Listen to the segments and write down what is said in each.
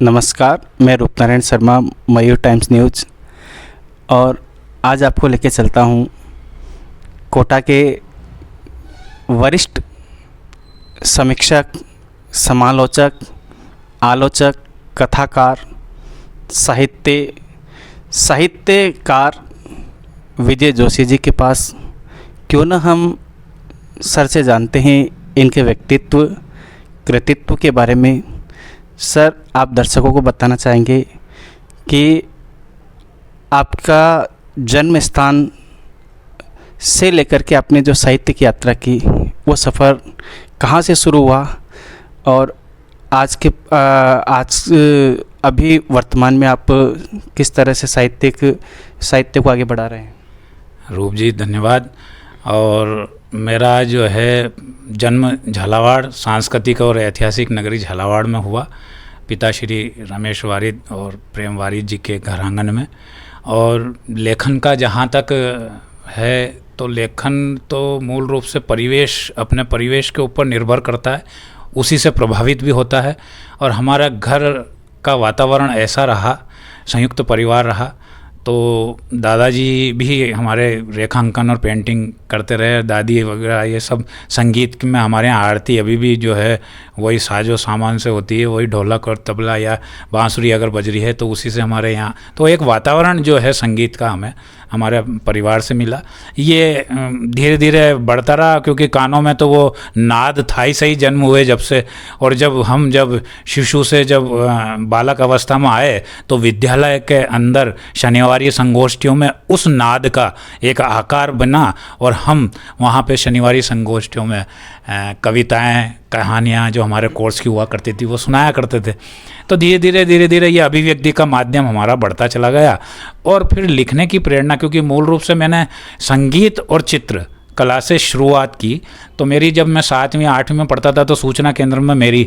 नमस्कार, मैं रूपनारायण शर्मा, मयूर times news. और आज आपको लेके चलता हूँ कोटा के वरिष्ठ समीक्षक, समालोचक, आलोचक, कथाकार, साहित्यकार विजय जोशी जी के पास। क्यों न हम सर से जानते हैं इनके व्यक्तित्व, कृतित्व के बारे में। सर, आप दर्शकों को बताना चाहेंगे कि आपका जन्म स्थान से लेकर के आपने जो साहित्य की यात्रा की, वो सफ़र कहाँ से शुरू हुआ और अभी वर्तमान में आप किस तरह से साहित्य को आगे बढ़ा रहे हैं? रूप जी, धन्यवाद। और मेरा जो है जन्म झालावाड़, सांस्कृतिक और ऐतिहासिक नगरी झालावाड़ में हुआ, पिता श्री रमेश वारिद और प्रेम वारिद जी के घर आंगन में। और लेखन का जहाँ तक है तो लेखन तो मूल रूप से अपने परिवेश के ऊपर निर्भर करता है, उसी से प्रभावित भी होता है। और हमारा घर का वातावरण ऐसा रहा, संयुक्त परिवार रहा, तो दादाजी भी हमारे रेखांकन और पेंटिंग करते रहे, दादी वगैरह ये सब। संगीत में हमारे यहाँ आरती अभी भी जो है वही साजो सामान से होती है, वही ढोलक और तबला या बांसुरी अगर बज रही है तो उसी से हमारे यहाँ। तो एक वातावरण जो है संगीत का हमें हमारे परिवार से मिला। ये धीरे धीरे बढ़ता रहा, क्योंकि कानों में तो वो नाद था ही सही जन्म हुए जब से। और जब शिशु से जब बालक अवस्था में आए तो विद्यालय के अंदर शनिवारी संगोष्ठियों में उस नाद का एक आकार बना और हम वहाँ पे शनिवारी संगोष्ठियों में कविताएं, कहानियाँ जो हमारे कोर्स की हुआ करती थी वो सुनाया करते थे। तो धीरे धीरे ये अभिव्यक्ति का माध्यम हमारा बढ़ता चला गया। और फिर लिखने की प्रेरणा, क्योंकि मूल रूप से मैंने संगीत और चित्र कला से शुरुआत की। तो मेरी जब मैं 7वीं 8वीं में पढ़ता था तो सूचना केंद्र में मेरी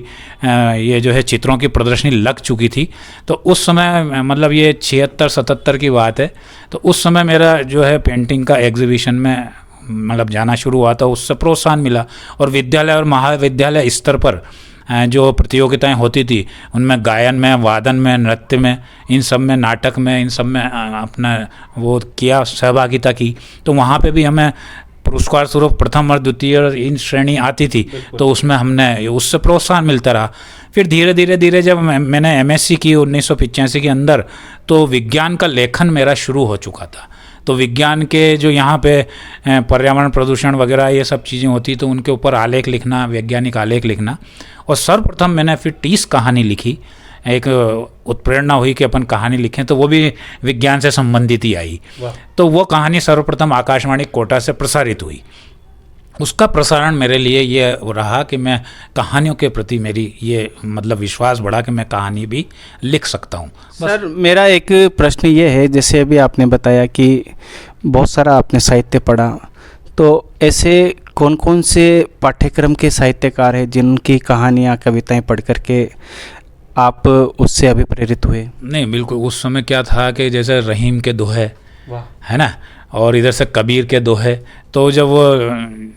ये जो है चित्रों की प्रदर्शनी लग चुकी थी। तो उस समय मतलब ये 76-77 की बात है, तो उस समय मेरा जो है पेंटिंग का एग्जीबिशन में मतलब जाना शुरू हुआ था, उससे प्रोत्साहन मिला। और विद्यालय और महाविद्यालय स्तर पर जो प्रतियोगिताएं होती थी उनमें गायन में, वादन में, नृत्य में, इन सब में, नाटक में, इन सब में अपना वो किया, सहभागिता की। तो वहाँ पे भी हमें पुरस्कार स्वरूप प्रथम और द्वितीय इन श्रेणी आती थी, तो उसमें हमने उससे प्रोत्साहन मिलता रहा। फिर धीरे धीरे जब मैंने एमएससी की 1985 के अंदर, तो विज्ञान का लेखन मेरा शुरू हो चुका था। तो विज्ञान के जो यहाँ पे पर्यावरण प्रदूषण वगैरह ये सब चीज़ें होती, तो उनके ऊपर आलेख लिखना, वैज्ञानिक आलेख लिखना। और सर्वप्रथम मैंने फिर 30 कहानी लिखी। एक उत्प्रेरणा हुई कि अपन कहानी लिखें, तो वो भी विज्ञान से संबंधित ही आई। तो वो कहानी सर्वप्रथम आकाशवाणी कोटा से प्रसारित हुई। उसका प्रसारण मेरे लिए ये रहा कि मैं कहानियों के प्रति मेरी ये मतलब विश्वास बढ़ा कि मैं कहानी भी लिख सकता हूँ। सर, मेरा एक प्रश्न ये है, जैसे अभी आपने बताया कि बहुत सारा आपने साहित्य पढ़ा, तो ऐसे कौन कौन से पाठ्यक्रम के साहित्यकार हैं जिनकी कहानियाँ, कविताएं पढ़ करके आप उससे अभिप्रेरित हुए? नहीं, बिल्कुल। उस समय क्या था कि जैसे रहीम के दोहे है ना, और इधर से कबीर के दोहे, तो जब वो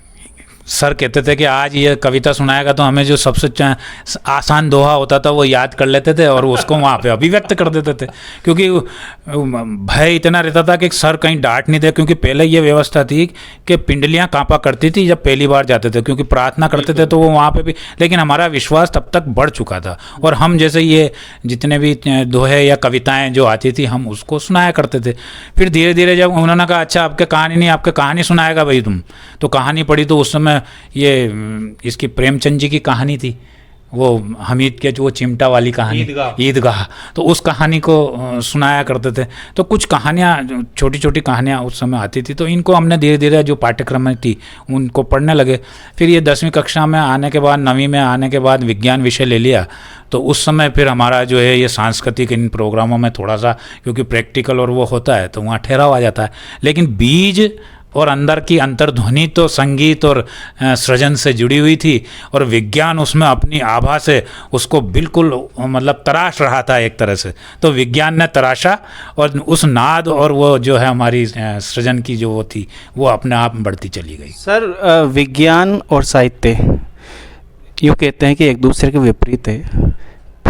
सर कहते थे कि आज ये कविता सुनाएगा तो हमें जो सबसे आसान दोहा होता था वो याद कर लेते थे और उसको वहाँ पे अभिव्यक्त कर देते थे। क्योंकि भय इतना रहता था कि सर कहीं डांट नहीं दे, क्योंकि पहले ये व्यवस्था थी कि पिंडलियाँ कांपा करती थी जब पहली बार जाते थे, क्योंकि प्रार्थना करते थे तो वो वहाँ पे भी। लेकिन हमारा विश्वास तब तक बढ़ चुका था और हम जैसे ये जितने भी दोहे या कविताएँ जो आती थी हम उसको सुनाया करते थे। फिर धीरे धीरे जब उन्होंने कहा अच्छा आपके कहानी नहीं, आपके कहानी सुनाएगा भाई तुम, तो कहानी पढ़ी। तो उस समय ये इसकी प्रेमचंद जी की कहानी थी, वो हमीद के जो चिमटा वाली कहानी, ईदगाह, तो उस कहानी को सुनाया करते थे। तो कुछ कहानियाँ, छोटी छोटी कहानियाँ उस समय आती थी, तो इनको हमने धीरे धीरे जो पाठ्यक्रम में थी उनको पढ़ने लगे। फिर ये 10वीं कक्षा में आने के बाद, 9वीं में आने के बाद विज्ञान विषय ले लिया। तो उस समय फिर हमारा जो है ये सांस्कृतिक इन प्रोग्रामों में थोड़ा सा, क्योंकि प्रैक्टिकल और वो होता है तो वहाँ ठहराव आ जाता है। लेकिन बीज और अंदर की अंतर्ध्वनि तो संगीत और सृजन से जुड़ी हुई थी, और विज्ञान उसमें अपनी आभा से उसको बिल्कुल मतलब तराश रहा था एक तरह से। तो विज्ञान ने तराशा और उस नाद और वो जो है हमारी सृजन की जो वो थी वो अपने आप बढ़ती चली गई। सर, विज्ञान और साहित्य यूँ कहते हैं कि एक दूसरे के विपरीत है,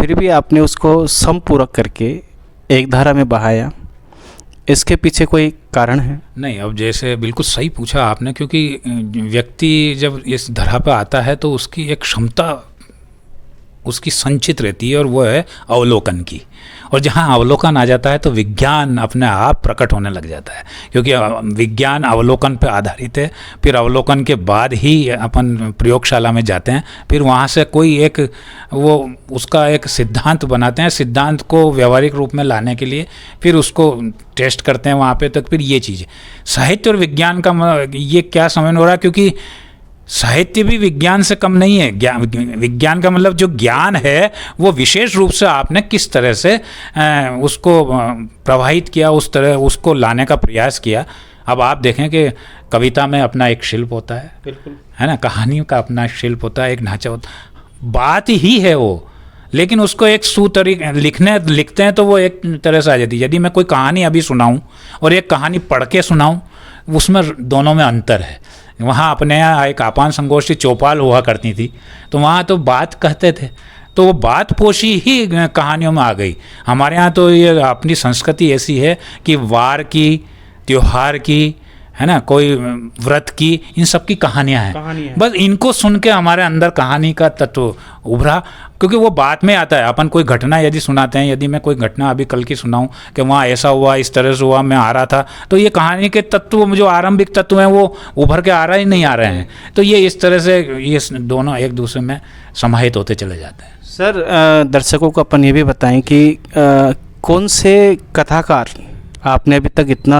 फिर भी आपने उसको समपूरक करके एक धारा में बहाया, इसके पीछे कोई कारण है? नहीं, अब जैसे बिल्कुल सही पूछा आपने, क्योंकि व्यक्ति जब इस धरा पे आता है तो उसकी एक क्षमता उसकी संचित रहती है, और वो है अवलोकन की। और जहाँ अवलोकन आ जाता है तो विज्ञान अपने आप प्रकट होने लग जाता है, क्योंकि विज्ञान अवलोकन पर आधारित है। फिर अवलोकन के बाद ही अपन प्रयोगशाला में जाते हैं, फिर वहाँ से कोई एक वो उसका एक सिद्धांत बनाते हैं, सिद्धांत को व्यवहारिक रूप में लाने के लिए फिर उसको टेस्ट करते हैं वहाँ पे। तक फिर ये चीज़ साहित्य और विज्ञान का ये क्या समझ में हो रहा है, क्योंकि साहित्य भी विज्ञान से कम नहीं है। विज्ञान का मतलब जो ज्ञान है वो विशेष रूप से आपने किस तरह से उसको प्रवाहित किया, उस तरह उसको लाने का प्रयास किया। अब आप देखें कि कविता में अपना एक शिल्प होता है, बिल्कुल है ना, कहानी का अपना शिल्प होता है, एक ढांचा होता है, बात ही है वो, लेकिन उसको एक लिखते हैं तो वो एक तरह से आ जाती है। यदि मैं कोई कहानी अभी सुनाऊं और एक कहानी पढ़ के सुनाऊं, उसमें दोनों में अंतर है। वहाँ अपने यहाँ एक आपान संगोष्ठी चौपाल हुआ करती थी, तो वहाँ तो बात कहते थे, तो वो बात पोशी ही कहानियों में आ गई। हमारे यहाँ तो ये अपनी संस्कृति ऐसी है कि वार की, त्योहार की, है ना, कोई व्रत की, इन सब की कहानियाँ हैं। बस इनको सुन के हमारे अंदर कहानी का तत्व उभरा, क्योंकि वो बात में आता है। अपन कोई घटना यदि सुनाते हैं, यदि मैं कोई घटना अभी कल की सुनाऊं कि वहाँ ऐसा हुआ, इस तरह से हुआ, मैं आ रहा था, तो ये कहानी के तत्व जो आरंभिक तत्व हैं वो उभर के आ रहा ही नहीं आ रहे हैं। तो ये इस तरह से ये दोनों एक दूसरे में समाहित होते चले जाते हैं। सर, दर्शकों को अपन ये भी बताएं कि कौन से कथाकार आपने अभी तक इतना